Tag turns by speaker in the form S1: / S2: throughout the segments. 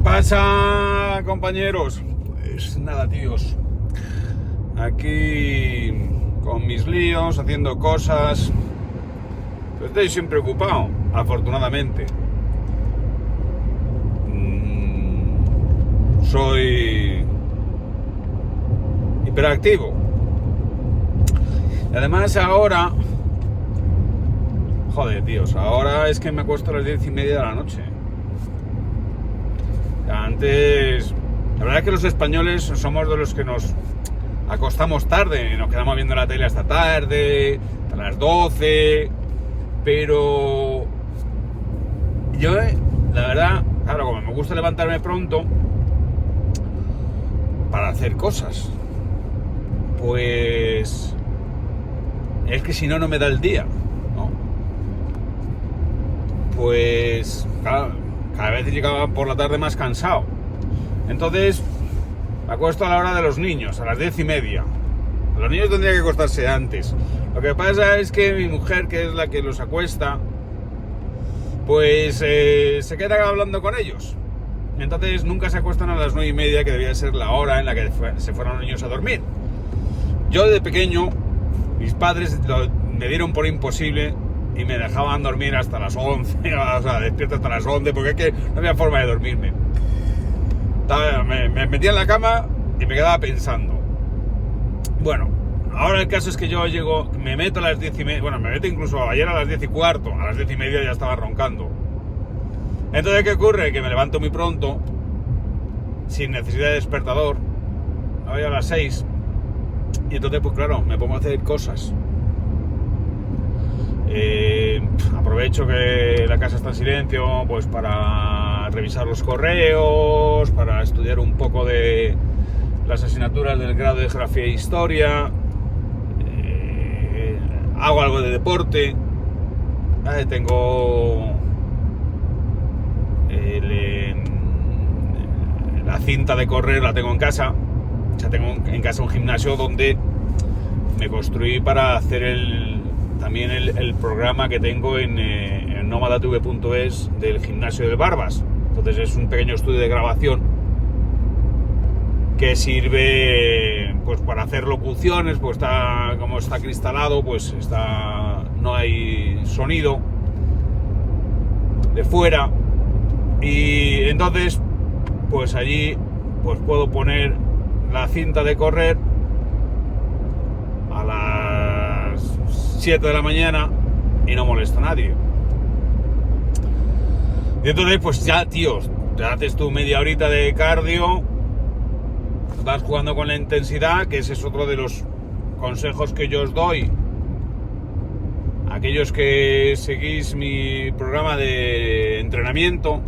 S1: pasa, compañeros? Pues nada, tíos. Aquí con mis líos, haciendo cosas. Pues estoy siempre ocupado, afortunadamente. Soy hiperactivo. Y además ahora... Joder, tíos, ahora es que me acuesto a las 10:30 de la noche. Antes... La verdad es que los españoles somos de los que nos acostamos tarde, nos quedamos viendo la tele hasta tarde, hasta las 12, pero yo, la verdad, claro, como me gusta levantarme pronto para hacer cosas, pues es que si no, no me da el día, ¿no? Pues claro, cada vez llegaba por la tarde más cansado. Entonces, me acuesto a la hora de los niños, a las 10:30. Los niños tendrían que acostarse antes. Lo que pasa es que mi mujer, que es la que los acuesta, pues se queda hablando con ellos. Entonces nunca se acuestan a las 9:30, que debía ser la hora en la que se fueron los niños a dormir. Yo de pequeño, mis padres me dieron por imposible y me dejaban dormir hasta las 11, o sea, despierto hasta las 11, porque es que no había forma de dormirme. Me metía en la cama y me quedaba pensando. Bueno, ahora el caso es que yo llego, me meto a las 10:30, bueno, me meto incluso ayer a las 10:15, a las 10:30 ya estaba roncando. Entonces, ¿qué ocurre? Que me levanto muy pronto, sin necesidad de despertador, voy a las 6, y entonces, pues claro, me pongo a hacer cosas. Aprovecho que la casa está en silencio, pues para revisar los correos, para estudiar un poco de las asignaturas del grado de Geografía e Historia, hago algo de deporte, tengo la cinta de correr, la tengo en casa, ya tengo en casa un gimnasio donde me construí para hacer también el programa que tengo en nomadatv.es del gimnasio del Barbas. Entonces es un pequeño estudio de grabación que sirve pues para hacer locuciones, pues como está cristalado, pues no hay sonido de fuera, y entonces pues allí pues puedo poner la cinta de correr a las 7 de la mañana y no molesta a nadie. Y entonces pues ya, tíos, te haces tu media horita de cardio, vas jugando con la intensidad, que ese es otro de los consejos que yo os doy. Aquellos que seguís mi programa de entrenamiento,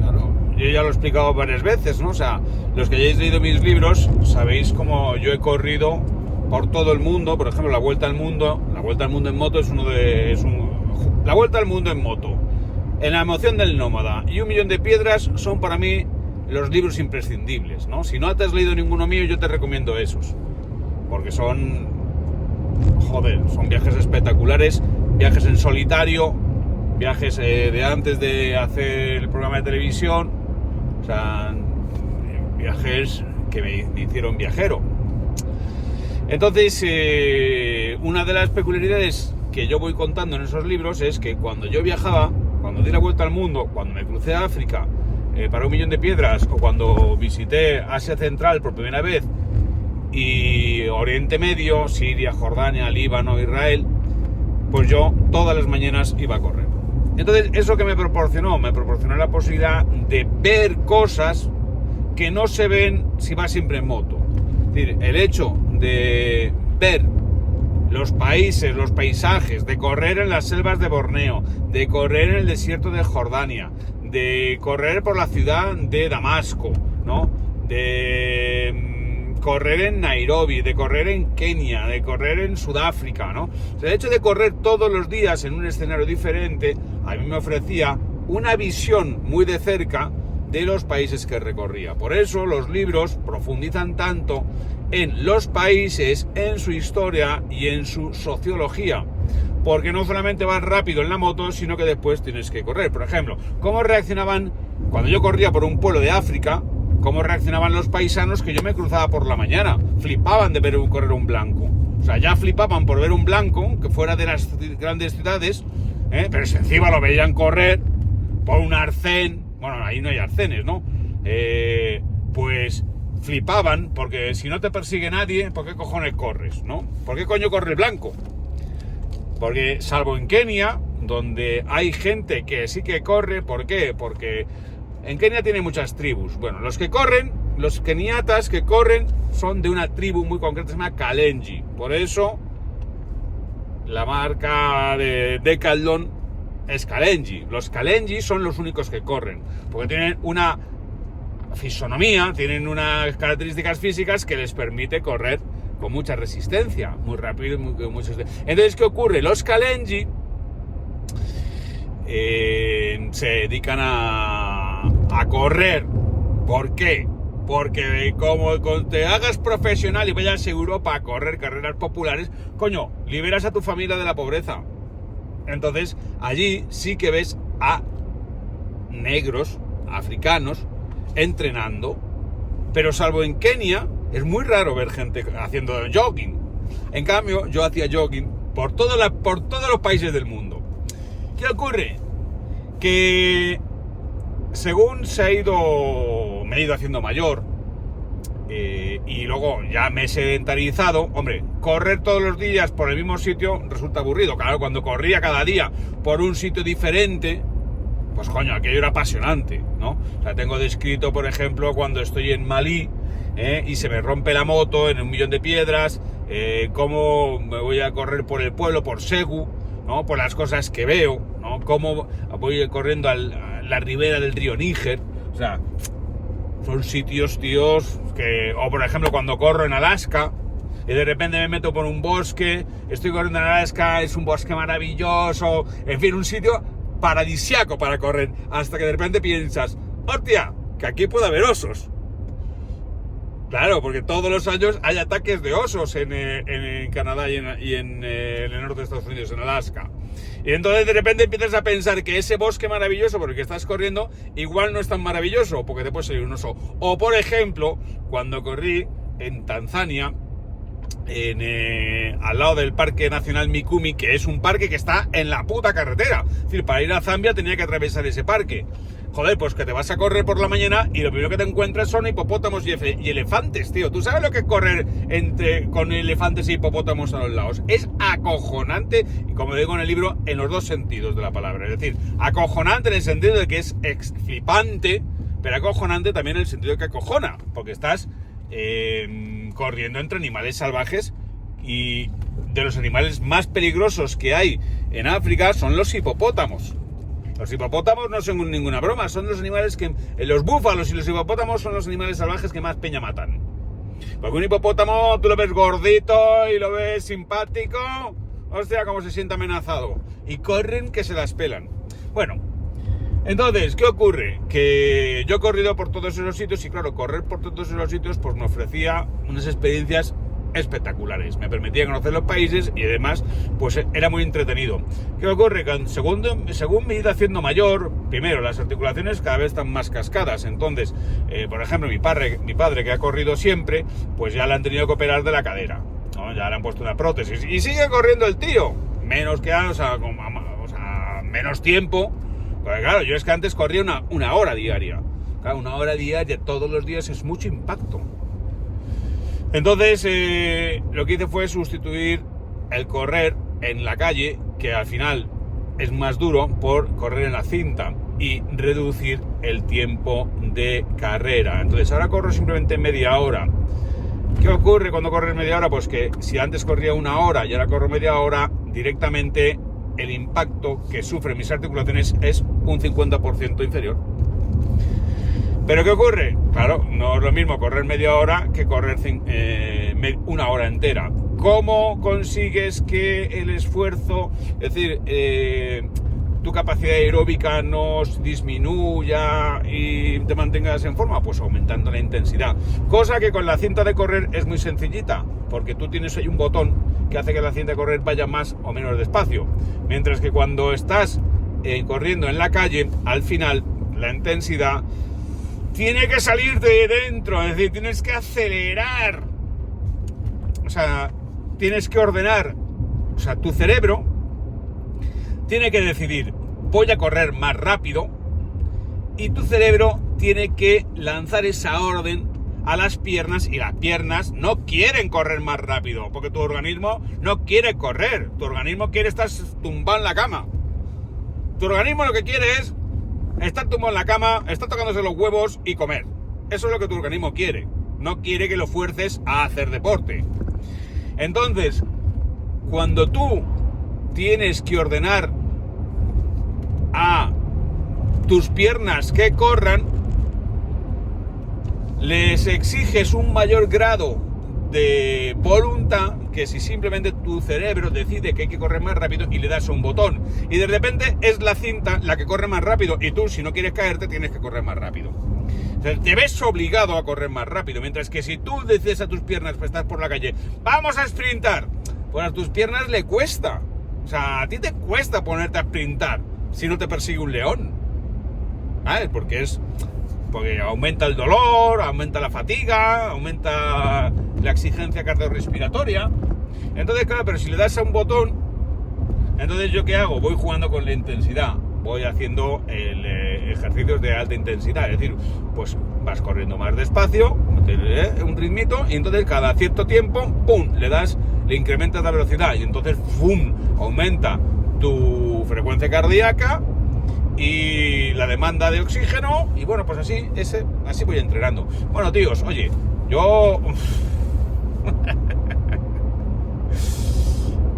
S1: claro, yo ya lo he explicado varias veces, ¿no? O sea, los que hayáis leído mis libros, sabéis cómo yo he corrido por todo el mundo. Por ejemplo, la Vuelta al Mundo en moto la Vuelta al Mundo en moto, En la emoción del nómada y 1 millón de piedras son para mí los libros imprescindibles, ¿no? Si no te has leído ninguno mío, yo te recomiendo esos, porque son viajes espectaculares, viajes en solitario, viajes de antes de hacer el programa de televisión, o sea, viajes que me hicieron viajero. Entonces, una de las peculiaridades que yo voy contando en esos libros es que cuando yo viajaba, cuando di la vuelta al mundo, cuando me crucé a África para 1 millón de piedras, o cuando visité Asia Central por primera vez, y Oriente Medio, Siria, Jordania, Líbano, Israel, pues yo todas las mañanas iba a correr. Entonces, ¿eso que me proporcionó? Me proporcionó la posibilidad de ver cosas que no se ven si vas siempre en moto. Es decir, el hecho de ver los países, los paisajes, de correr en las selvas de Borneo, de correr en el desierto de Jordania, de correr por la ciudad de Damasco, ¿no? De correr en Nairobi, de correr en Kenia, de correr en Sudáfrica, ¿no? O sea, el hecho de correr todos los días en un escenario diferente, a mí me ofrecía una visión muy de cerca de los países que recorría. Por eso los libros profundizan tanto en los países, en su historia y en su sociología, porque no solamente vas rápido en la moto, sino que después tienes que correr. Por ejemplo, ¿cómo reaccionaban cuando yo corría por un pueblo de África, cómo reaccionaban los paisanos que yo me cruzaba por la mañana. Flipaban de ver correr un blanco. O sea, ya flipaban por ver un blanco que fuera de las grandes ciudades, pero si encima lo veían correr por un arcén, bueno, ahí no hay arcenes, ¿no? Pues flipaban, porque si no te persigue nadie, ¿por qué cojones corres, no? ¿Por qué coño corre el blanco? Porque salvo en Kenia, donde hay gente que sí que corre, ¿por qué? Porque en Kenia tiene muchas tribus. Bueno, los que corren, los keniatas que corren, son de una tribu muy concreta, se llama Kalenji. Por eso, la marca de Decathlon es Kalenji. Los Kalenji son los únicos que corren, porque tienen una fisonomía, tienen unas características físicas que les permite correr con mucha resistencia, muy rápido. Entonces, ¿qué ocurre? Los Kalenji se dedican a correr. ¿Por qué? Porque como te hagas profesional y vayas a Europa a correr carreras populares, coño, liberas a tu familia de la pobreza. Entonces, allí sí que ves a negros, africanos, entrenando. Pero salvo en Kenia, es muy raro ver gente haciendo jogging. En cambio, yo hacía jogging por todos los países del mundo. ¿Qué ocurre? Que según me he ido haciendo mayor, y luego ya me he sedentarizado, hombre, correr todos los días por el mismo sitio resulta aburrido. Claro, cuando corría cada día por un sitio diferente, pues coño, aquello era apasionante, ¿no? O sea, tengo descrito, por ejemplo, cuando estoy en Malí, y se me rompe la moto en un millón de piedras, cómo me voy a correr por el pueblo, por Segu, ¿no? Por las cosas que veo, ¿no? Cómo voy corriendo a la ribera del río Níger. O sea, son sitios, tíos, que... O por ejemplo, cuando corro en Alaska y de repente me meto por un bosque, estoy corriendo en Alaska, es un bosque maravilloso, en fin, un sitio paradisiaco para correr, hasta que de repente piensas, hostia, que aquí puede haber osos. Claro, porque todos los años hay ataques de osos en Canadá y en el norte de Estados Unidos, en Alaska. Y entonces de repente empiezas a pensar que ese bosque maravilloso por el que estás corriendo igual no es tan maravilloso, porque te puede salir un oso. O por ejemplo, cuando corrí en Tanzania, al lado del Parque Nacional Mikumi, que es un parque que está en la puta carretera. Es decir, para ir a Zambia tenía que atravesar ese parque. Joder, pues que te vas a correr por la mañana y lo primero que te encuentras son hipopótamos y elefantes, tío. ¿Tú sabes lo que es correr con elefantes y hipopótamos a los lados? Es acojonante, y como digo en el libro, en los dos sentidos de la palabra. Es decir, acojonante en el sentido de que es flipante, pero acojonante también en el sentido de que acojona, porque estás corriendo entre animales salvajes, y de los animales más peligrosos que hay en África son los hipopótamos. Los hipopótamos no son ninguna broma, son los animales que... Los búfalos y los hipopótamos son los animales salvajes que más peña matan. Porque un hipopótamo tú lo ves gordito y lo ves simpático, hostia, como se siente amenazado. Y corren que se las pelan. Bueno, entonces, ¿qué ocurre? Que yo he corrido por todos esos sitios y claro, correr por todos esos sitios pues me ofrecía unas experiencias espectaculares, me permitía conocer los países y además pues era muy entretenido. ¿Qué ocurre? Que según me he ido haciendo mayor, primero las articulaciones cada vez están más cascadas, entonces por ejemplo mi padre que ha corrido siempre, pues ya le han tenido que operar de la cadera, ¿no? Ya le han puesto una prótesis y sigue corriendo el tío, menos que menos tiempo, porque claro, yo es que antes corría una hora diaria, claro, una hora diaria todos los días es mucho impacto. Entonces, lo que hice fue sustituir el correr en la calle, que al final es más duro, por correr en la cinta y reducir el tiempo de carrera. Entonces, ahora corro simplemente media hora. ¿Qué ocurre cuando corres media hora? Pues que si antes corría una hora y ahora corro media hora, directamente el impacto que sufren mis articulaciones es un 50% inferior. ¿Pero qué ocurre? Claro, no es lo mismo correr media hora que correr una hora entera. ¿Cómo consigues que el esfuerzo, es decir, tu capacidad aeróbica no disminuya y te mantengas en forma? Pues aumentando la intensidad. Cosa que con la cinta de correr es muy sencillita, porque tú tienes ahí un botón que hace que la cinta de correr vaya más o menos despacio. Mientras que cuando estás corriendo en la calle, al final la intensidad, tiene que salir de dentro, es decir, tienes que acelerar, o sea, tienes que ordenar, o sea, tu cerebro tiene que decidir, voy a correr más rápido, y tu cerebro tiene que lanzar esa orden a las piernas, y las piernas no quieren correr más rápido, porque tu organismo no quiere correr, tu organismo quiere estar tumbado en la cama. Tu organismo lo que quiere es estar tumbado en la cama, estar tocándose los huevos y comer. Eso es lo que tu organismo quiere. No quiere que lo fuerces a hacer deporte. Entonces, cuando tú tienes que ordenar a tus piernas que corran, les exiges un mayor grado de voluntad que si simplemente tu cerebro decide que hay que correr más rápido y le das un botón. Y de repente es la cinta la que corre más rápido y tú, si no quieres caerte, tienes que correr más rápido. O sea, te ves obligado a correr más rápido, mientras que si tú dices a tus piernas, pues estás por la calle, vamos a sprintar, pues a tus piernas le cuesta. O sea, a ti te cuesta ponerte a sprintar si no te persigue un león, ¿sabes? Porque aumenta el dolor, aumenta la fatiga, aumenta la exigencia cardiorrespiratoria. Entonces, claro, pero si le das a un botón, entonces ¿yo qué hago? Voy jugando con la intensidad, voy haciendo ejercicios de alta intensidad, es decir, pues vas corriendo más despacio, un ritmito, y entonces cada cierto tiempo, ¡pum!, le incrementas la velocidad, y entonces ¡pum!, aumenta tu frecuencia cardíaca y la demanda de oxígeno, y bueno, pues así voy entrenando. Bueno, tíos, oye, yo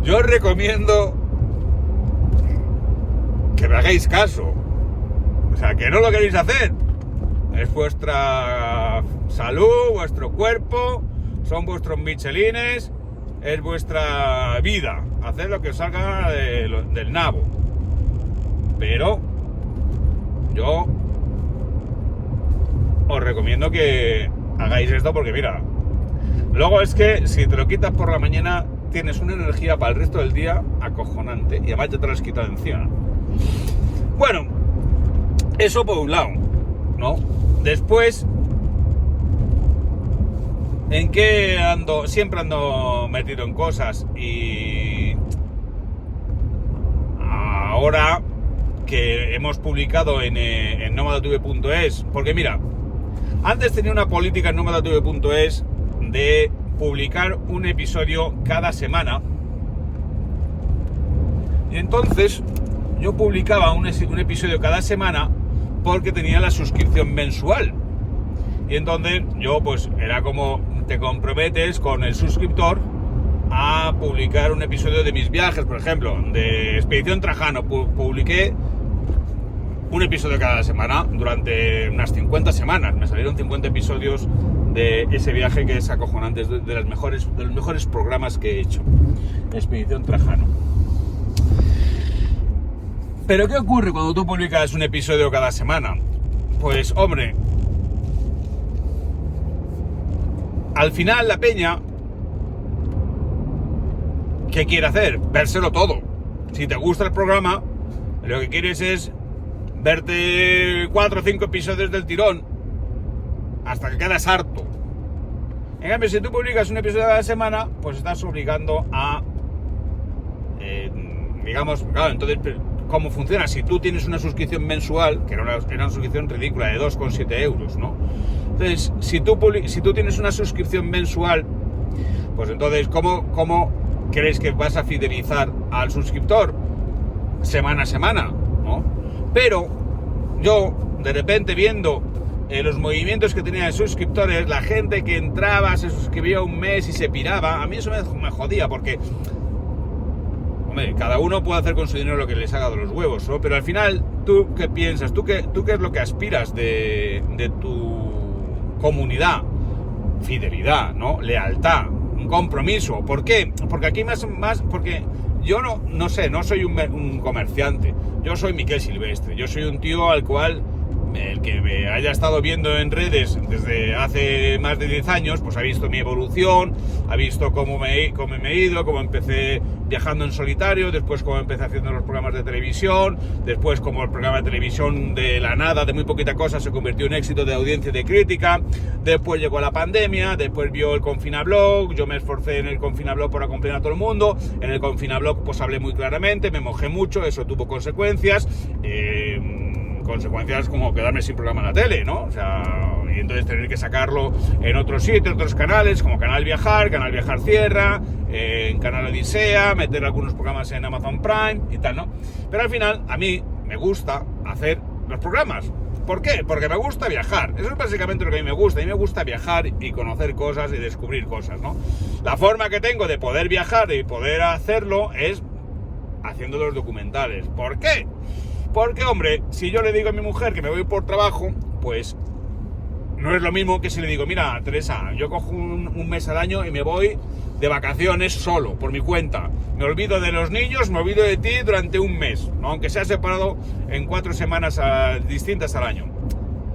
S1: os recomiendo que me hagáis caso. O sea, que no lo queréis hacer. Es vuestra salud, vuestro cuerpo, son vuestros michelines, es vuestra vida. Haced lo que os salga del nabo. Pero yo os recomiendo que hagáis esto porque, mira, luego es que si te lo quitas por la mañana tienes una energía para el resto del día acojonante y además ya te lo has quitado encima. Bueno, eso por un lado, ¿no? Después, ¿en qué ando? Siempre ando metido en cosas, y ahora que hemos publicado en nomadatv.es, porque mira, antes tenía una política en nomadatv.es de publicar un episodio cada semana, y entonces yo publicaba un episodio cada semana porque tenía la suscripción mensual, y entonces yo pues era como te comprometes con el suscriptor a publicar un episodio de mis viajes, por ejemplo, de Expedición Trajano, publiqué un episodio cada semana durante unas 50 semanas, me salieron 50 episodios de ese viaje que es acojonante, es de los mejores programas que he hecho, Expedición Trajano. Pero ¿qué ocurre cuando tú publicas un episodio cada semana? Pues hombre, al final la peña, ¿qué quiere hacer? Vérselo todo. Si te gusta el programa, lo que quieres es verte 4 o 5 episodios del tirón hasta que quedas harto. En cambio, si tú publicas un episodio cada semana, pues estás obligando a digamos, claro, entonces ¿cómo funciona? Si tú tienes una suscripción mensual, que era una suscripción ridícula de 2,7 euros, ¿no? Entonces, si tú tienes una suscripción mensual, pues entonces ¿cómo crees que vas a fidelizar al suscriptor? Semana a semana, ¿no? Pero yo, de repente, viendo los movimientos que tenía de suscriptores, la gente que entraba, se suscribía un mes y se piraba, a mí eso me jodía, porque hombre, cada uno puede hacer con su dinero lo que les haga de los huevos, ¿no? Pero al final, ¿tú qué piensas? ¿Tú qué es lo que aspiras de tu comunidad? Fidelidad, ¿no? Lealtad, un compromiso. ¿Por qué? Porque aquí más porque yo no sé, no soy un comerciante. Yo soy Miquel Silvestre. Yo soy un tío al cual el que me haya estado viendo en redes desde hace más de 10 años, pues ha visto mi evolución, ha visto cómo me he ido, cómo empecé viajando en solitario, después como empecé haciendo los programas de televisión, después como el programa de televisión de la nada, de muy poquita cosa, se convirtió en éxito de audiencia y de crítica, después llegó la pandemia, después vio el Confinablog, yo me esforcé en el Confinablog por acompañar a todo el mundo, en el Confinablog pues hablé muy claramente, me mojé mucho, eso tuvo consecuencias, consecuencias como quedarme sin programa en la tele, ¿no? O sea, y entonces tener que sacarlo en otros sitios, otros canales, como Canal Viajar Sierra, en Canal Odisea, meter algunos programas en Amazon Prime y tal, ¿no? Pero al final, a mí me gusta hacer los programas. ¿Por qué? Porque me gusta viajar. Eso es básicamente lo que a mí me gusta. A mí me gusta viajar y conocer cosas y descubrir cosas, ¿no? La forma que tengo de poder viajar y poder hacerlo es haciendo los documentales. ¿Por qué? Porque, hombre, si yo le digo a mi mujer que me voy por trabajo, pues no es lo mismo que si le digo, mira, Teresa, yo cojo un mes al año y me voy de vacaciones solo, por mi cuenta. Me olvido de los niños, me olvido de ti durante un mes, ¿no? Aunque sea separado en 4 semanas distintas al año.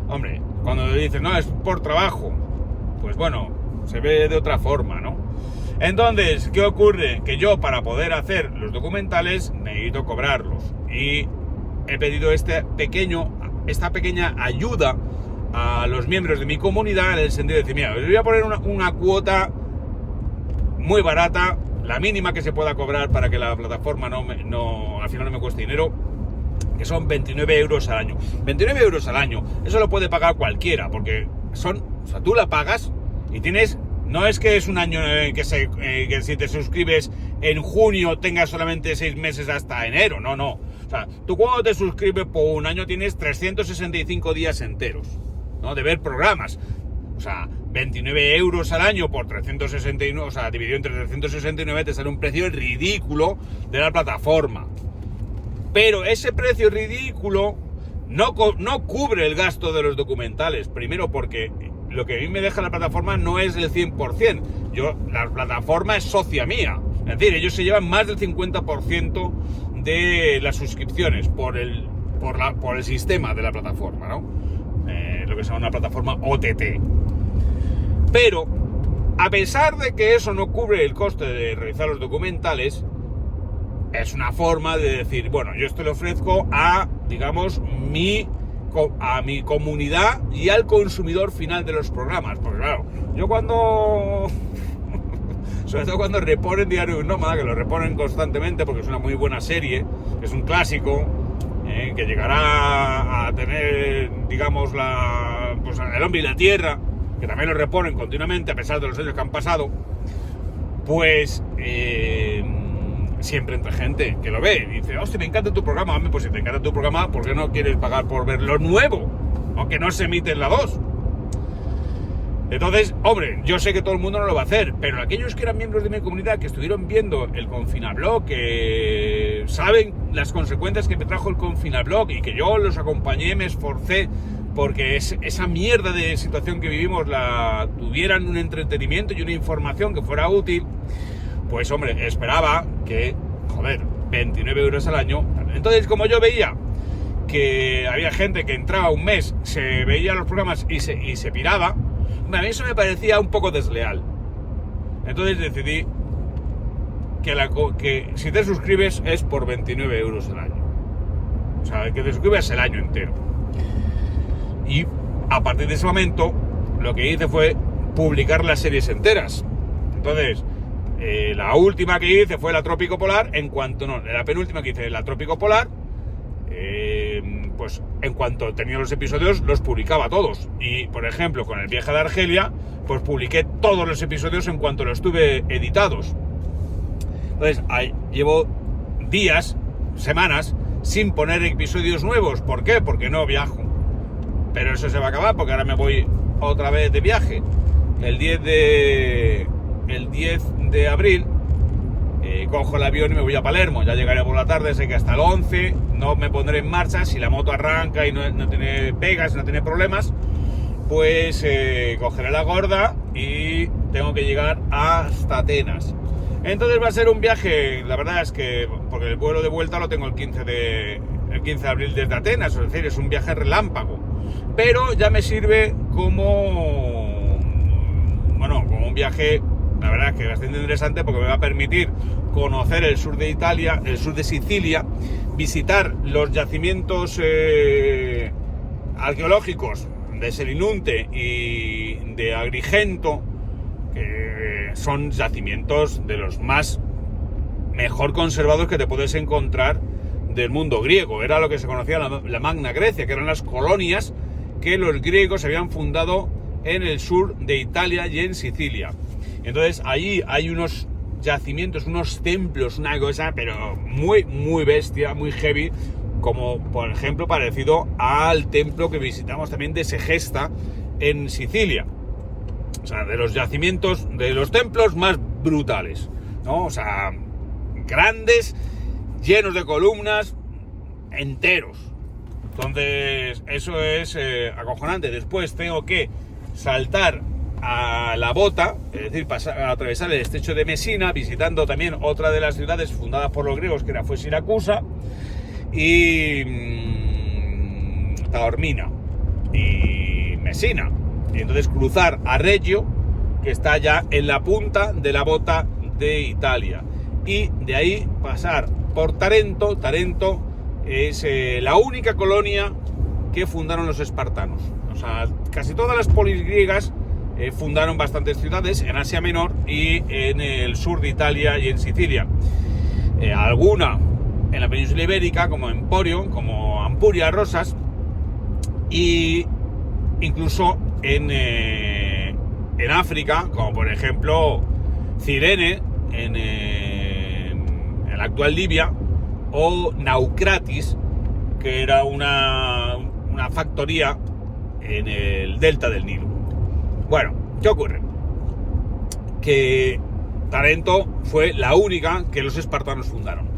S1: Hombre, cuando le dices, no, es por trabajo, pues bueno, se ve de otra forma, ¿no? Entonces, ¿qué ocurre? Que yo, para poder hacer los documentales, necesito cobrarlos. Y he pedido esta pequeña ayuda a los miembros de mi comunidad, en el sentido de decir, mira, les voy a poner una cuota muy barata, la mínima que se pueda cobrar para que la plataforma al final no me cueste dinero, que son 29 euros al año. 29 euros al año, eso lo puede pagar cualquiera, porque tú la pagas y tienes, no es que es un año que si te suscribes en junio tengas solamente 6 meses hasta enero, no. O sea, tú cuando te suscribes por un año tienes 365 días enteros, ¿no? De ver programas. O sea, 29 euros al año por 369, o sea, dividido entre 369 te sale un precio ridículo de la plataforma. Pero ese precio ridículo no cubre el gasto de los documentales. Primero porque lo que a mí me deja la plataforma no es el 100%. La plataforma es socia mía. Es decir, ellos se llevan más del 50% de las suscripciones por el sistema de la plataforma, ¿no? Lo que se llama una plataforma OTT. Pero, a pesar de que eso no cubre el coste de realizar los documentales, es una forma de decir, bueno, yo esto le ofrezco a, digamos, a mi comunidad y al consumidor final de los programas. Porque claro, yo sobre todo cuando reponen Diario de un Nómada, que lo reponen constantemente porque es una muy buena serie, es un clásico, que llegará a tener, digamos, El Hombre y la Tierra, que también lo reponen continuamente a pesar de los años que han pasado, pues siempre entra gente que lo ve y dice, hostia, me encanta tu programa. Pues si te encanta tu programa, ¿por qué no quieres pagar por ver lo nuevo? Aunque no se emite en la 2. Entonces, hombre, yo sé que todo el mundo no lo va a hacer, pero aquellos que eran miembros de mi comunidad, que estuvieron viendo el Confinablog, que saben las consecuencias que me trajo el Confinablog y que yo los acompañé, me esforcé porque esa mierda de situación que vivimos tuvieran un entretenimiento y una información que fuera útil, pues hombre, esperaba que, 29 euros al año. Entonces, como yo veía que había gente que entraba un mes, se veía los programas y se piraba, a mí eso me parecía un poco desleal. Entonces decidí que si te suscribes es por 29 euros al año. O sea, que te suscribes el año entero. Y a partir de ese momento lo que hice fue publicar las series enteras. Entonces, la última que hice fue la Trópico Polar. La penúltima que hice, la Trópico Polar, pues en cuanto tenía los episodios los publicaba todos. Y por ejemplo con el viaje de Argelia, pues publiqué todos los episodios en cuanto los tuve editados. Entonces llevo días, semanas sin poner episodios nuevos. ¿Por qué? Porque no viajo. Pero eso se va a acabar porque ahora me voy otra vez de viaje el 10 de abril. Cojo el avión y me voy a Palermo. Ya llegaré por la tarde, sé que hasta el 11 no me pondré en marcha. Si la moto arranca y no tiene pegas, no tiene problemas, pues cogeré la gorda y tengo que llegar hasta Atenas. Entonces va a ser un viaje, la verdad es que, porque el vuelo de vuelta lo tengo el 15 de abril desde Atenas, es decir, es un viaje relámpago, pero ya me sirve como un viaje, la verdad es que bastante interesante, porque me va a permitir conocer el sur de Italia, el sur de Sicilia, visitar los yacimientos arqueológicos de Selinunte y de Agrigento, que son yacimientos de los más mejor conservados que te puedes encontrar del mundo griego. Era lo que se conocía la Magna Grecia, que eran las colonias que los griegos habían fundado en el sur de Italia y en Sicilia. Entonces allí hay unos yacimientos, unos templos, una cosa pero muy bestia, muy heavy, como por ejemplo parecido al templo que visitamos también de Segesta en Sicilia. O sea, de los yacimientos, de los templos más brutales, ¿no? O sea, grandes, llenos de columnas, enteros. Entonces, eso es acojonante. Después tengo que saltar a la Bota, es decir, atravesar el estrecho de Mesina, visitando también otra de las ciudades fundadas por los griegos, que fue Siracusa, y Taormina, y Mesina. Y entonces cruzar a Reggio, que está ya en la punta de la Bota de Italia. Y de ahí pasar por Tarento. Tarento es la única colonia que fundaron los espartanos. O sea, casi todas las polis griegas fundaron bastantes ciudades en Asia Menor y en el sur de Italia y en Sicilia. Alguna en la península ibérica, como Emporio, como Ampuria, Rosas, y incluso en África, como por ejemplo Cirene, en la actual Libia, o Naucratis, que era una factoría en el delta del Nilo. Bueno, ¿qué ocurre? Que Tarento fue la única que los espartanos fundaron.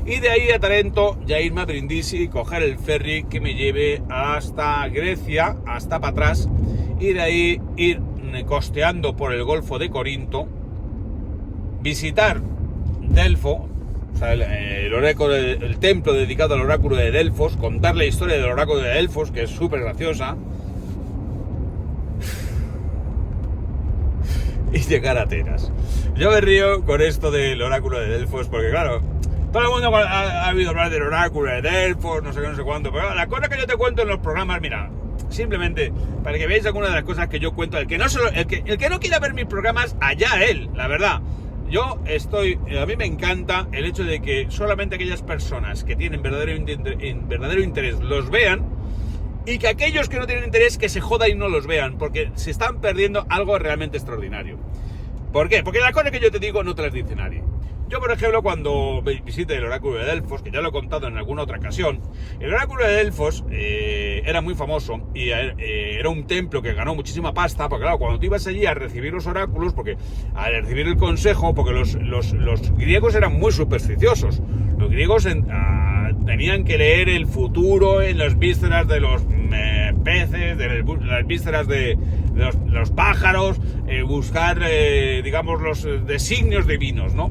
S1: Y de ahí a Tarento ya irme a Brindisi y coger el ferry que me lleve hasta Grecia, hasta Patras, y de ahí ir costeando por el Golfo de Corinto, visitar Delfo, o sea, el templo dedicado al oráculo de Delfos, contar la historia del oráculo de Delfos, que es súper graciosa, y llegar a Atenas. Yo me río con esto del oráculo de Delfos, porque claro, todo el mundo ha oído hablar del oráculo de Delfos, no sé qué, no sé cuánto, pero la cosa que yo te cuento en los programas, mira, simplemente para que veáis alguna de las cosas que yo cuento, el que no quiera ver mis programas, allá él, la verdad. A mí me encanta el hecho de que solamente aquellas personas que tienen verdadero interés los vean, y que aquellos que no tienen interés que se jodan y no los vean, porque se están perdiendo algo realmente extraordinario. ¿Por qué? Porque las cosas que yo te digo no te las dice nadie. Yo, por ejemplo, cuando visité el oráculo de Delfos, que ya lo he contado en alguna otra ocasión, el oráculo de Delfos era muy famoso y era un templo que ganó muchísima pasta, porque claro, cuando tú ibas allí a recibir los oráculos, porque a recibir el consejo, porque los griegos eran muy supersticiosos. Los griegos tenían que leer el futuro en las vísceras de los peces, de las vísceras de los pájaros, buscar, digamos, los designios divinos, ¿no?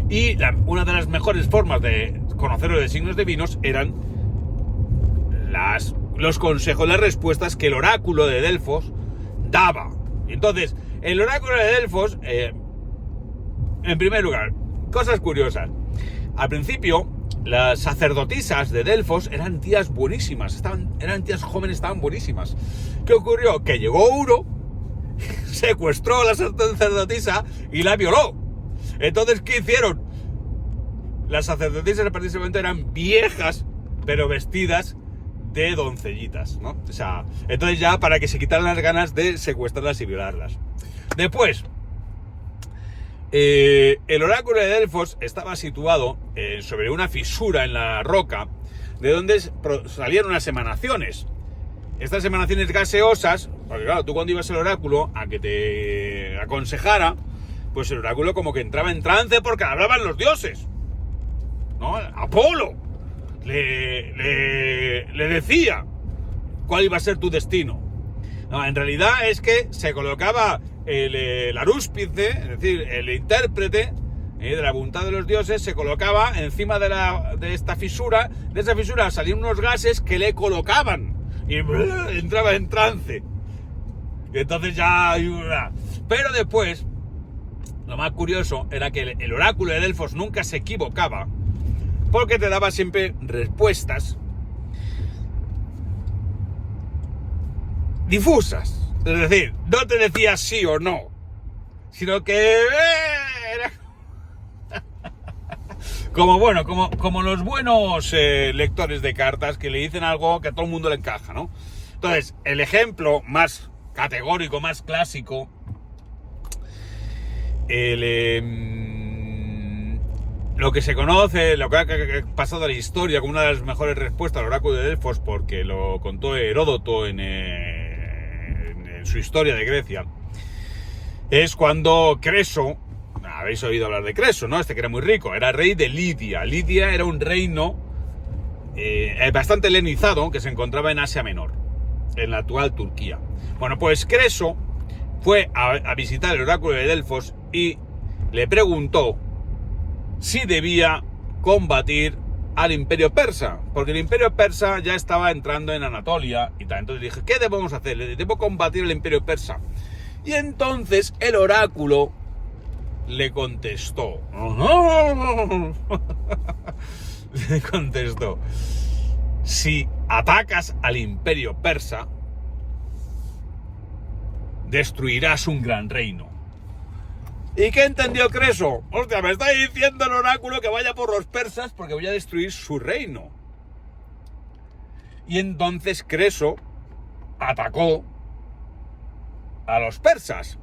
S1: Y una de las mejores formas de conocer los designios divinos eran los consejos, las respuestas que el oráculo de Delfos daba. Entonces, el oráculo de Delfos, en primer lugar, cosas curiosas. Al principio, las sacerdotisas de Delfos eran tías buenísimas, eran tías jóvenes, estaban buenísimas. ¿Qué ocurrió? Que llegó uno, secuestró a la sacerdotisa y la violó. Entonces, ¿qué hicieron? Las sacerdotisas precisamente eran viejas, pero vestidas de doncellitas, ¿no? O sea, entonces ya para que se quitaran las ganas de secuestrarlas y violarlas. Después, el oráculo de Delfos estaba situado sobre una fisura en la roca, de donde salían unas emanaciones. Estas emanaciones gaseosas, porque claro, tú cuando ibas al oráculo a que te aconsejara, pues el oráculo como que entraba en trance porque hablaban los dioses, ¿no? Apolo le decía cuál iba a ser tu destino. No, en realidad es que se colocaba el arúspice, es decir, el intérprete de la voluntad de los dioses, se colocaba encima de esta fisura. De esa fisura salían unos gases que le colocaban y entraba en trance. Y entonces ya... Pero después lo más curioso era que el oráculo de Delfos nunca se equivocaba, porque te daba siempre respuestas difusas. Es decir, no te decía sí o no, sino que era como los buenos lectores de cartas que le dicen algo que a todo el mundo le encaja, ¿no? Entonces, el ejemplo más categórico, más clásico, lo que se conoce, lo que ha pasado a la historia como una de las mejores respuestas al oráculo de Delfos, porque lo contó Heródoto en su historia de Grecia, es cuando Creso, habéis oído hablar de Creso, ¿no? Este que era muy rico, era rey de Lidia. Lidia era un reino bastante helenizado que se encontraba en Asia Menor, en la actual Turquía. Bueno, pues Creso fue a visitar el oráculo de Delfos y le preguntó si debía combatir al imperio persa, porque el imperio persa ya estaba entrando en Anatolia y tal. Entonces dije, ¿qué debemos hacer? Debo combatir al imperio persa. Y entonces el oráculo le contestó. Le contestó: si atacas al imperio persa, destruirás un gran reino. ¿Y qué entendió Creso? Hostia, me está diciendo el oráculo que vaya por los persas porque voy a destruir su reino. Y entonces Creso atacó a los persas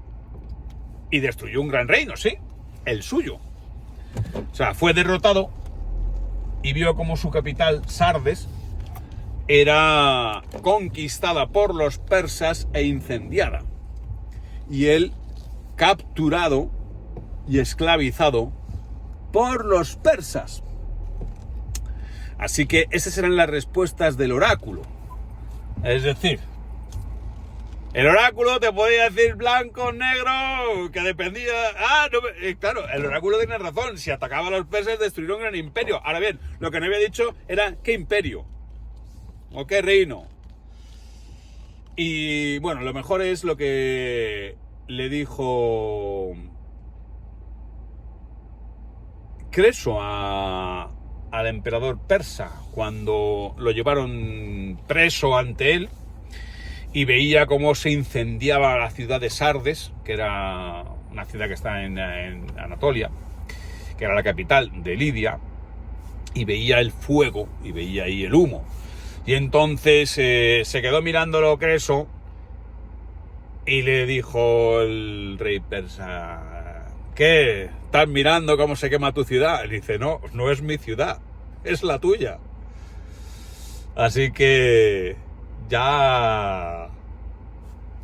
S1: y destruyó un gran reino, sí, el suyo. O sea, fue derrotado y vio como su capital, Sardes, era conquistada por los persas e incendiada. Y él capturado y esclavizado por los persas. Así que esas eran las respuestas del oráculo. Es decir, el oráculo te podía decir blanco, negro, que dependía... claro, el oráculo tiene razón. Si atacaba a los persas, destruyeron un gran imperio. Ahora bien, lo que no había dicho era qué imperio o qué reino. Y bueno, lo mejor es lo que le dijo Creso al emperador persa cuando lo llevaron preso ante él y veía cómo se incendiaba la ciudad de Sardes, que era una ciudad que está en Anatolia, que era la capital de Lidia, y veía el fuego y veía ahí el humo. Y entonces se quedó mirándolo Creso y le dijo el rey persa: ¿qué? ¿Estás mirando cómo se quema tu ciudad? Le dice: no, no es mi ciudad, es la tuya. Así que ya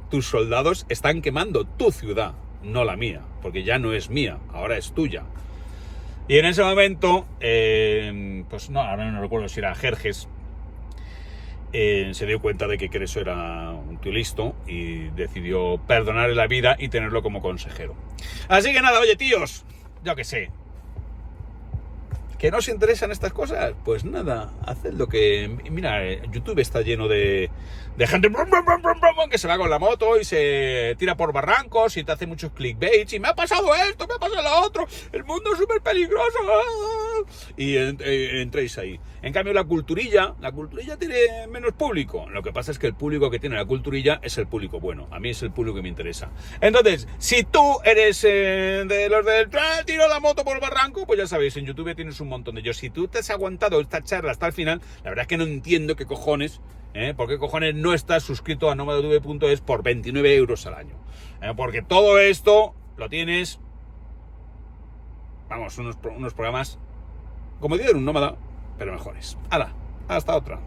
S1: tus soldados están quemando tu ciudad, no la mía, porque ya no es mía, ahora es tuya. Y en ese momento, pues no, ahora no recuerdo si era Jerjes, se dio cuenta de que Creso era un tío listo y decidió perdonarle la vida y tenerlo como consejero. Así que nada, oye tíos, yo qué sé, ¿que no os interesan estas cosas? Pues nada, haced lo que... Mira, YouTube está lleno de gente que se va con la moto y se tira por barrancos y te hace muchos clickbaits y me ha pasado esto, me ha pasado lo otro, el mundo es súper peligroso. Y entréis ahí. En cambio la culturilla tiene menos público. Lo que pasa es que el público que tiene la culturilla es el público bueno. A mí es el público que me interesa. Entonces, si tú eres de los del tiro la moto por el barranco, pues ya sabéis, en YouTube tienes un montón de ellos. Si tú te has aguantado esta charla hasta el final, la verdad es que no entiendo qué cojones, ¿por qué cojones no estás suscrito a nomadotv.es por 29 euros al año? Porque todo esto lo tienes, vamos, unos programas como digo en un nómada, pero mejores. ¡Hala! Hasta otra.